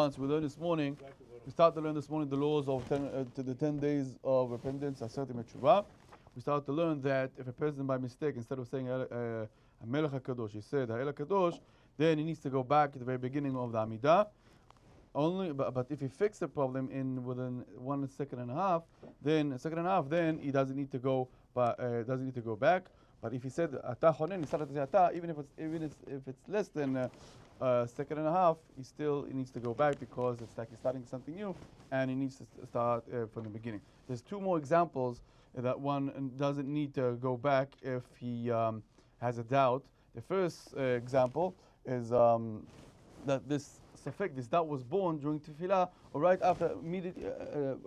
chance. We learned this morning. We started to learn this morning the laws of the 10 days of repentance. We started to learn that if a person by mistake, instead of saying Melech HaKadosh, he said Ha'el HaKadosh, then he needs to go back at the very beginning of the Amidah. But if he fixed the problem within 1 second and a half, then he doesn't need to go, back. But if he said Ata Honen, he started to say Ata, even if it's less than a second and a half, he needs to go back because it's like he's starting something new, and he needs to start from the beginning. There's two more examples that one doesn't need to go back if he has a doubt. The first example is that this doubt was born during tefillah, or right after, immediately,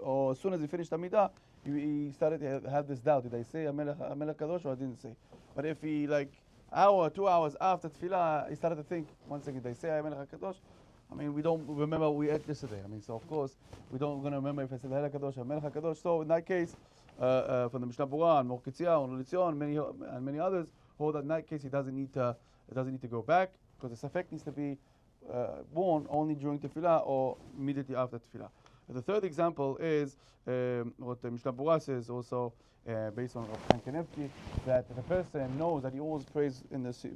or as soon as he finished Amidah, he started to have this doubt. Did I say Amelech Kadosh or I didn't say? But if he, like, hour, 2 hours after tefillah, he started to think, 1 second, did I say Amelech Kadosh? I mean, we don't remember what we ate yesterday. I mean, so of course, we don't going to remember if I said Amelech Kadosh or Amelech Kadosh. So in that case, from the Mishnah Berurah and Mor Ketziah and Lulitzion and many others, hold that in that case he doesn't need to go back, because the safek needs to be born only during tefillah or immediately after tefillah. The third example is what the Mishnah Berurah says, also based on Rav Chaim Kanevsky, that if a person knows that he always prays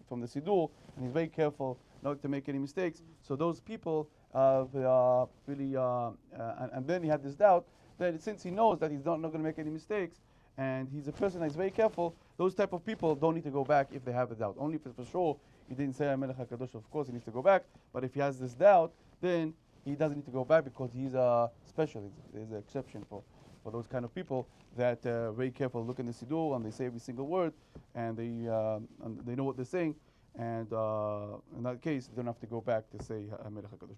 from the Siddur, and he's very careful not to make any mistakes, so those people really, and then he had this doubt, that since he knows that he's not going to make any mistakes, and he's a person that's very careful, those type of people don't need to go back if they have a doubt. Only if for sure he didn't say Melech HaKadosh, of course he needs to go back, but if he has this doubt, then he doesn't need to go back, because he's special. There's an exception for those kind of people that are very careful, look in the Siddur, and they say every single word, and they know what they're saying, and in that case, they don't have to go back to say Melech HaKadosh.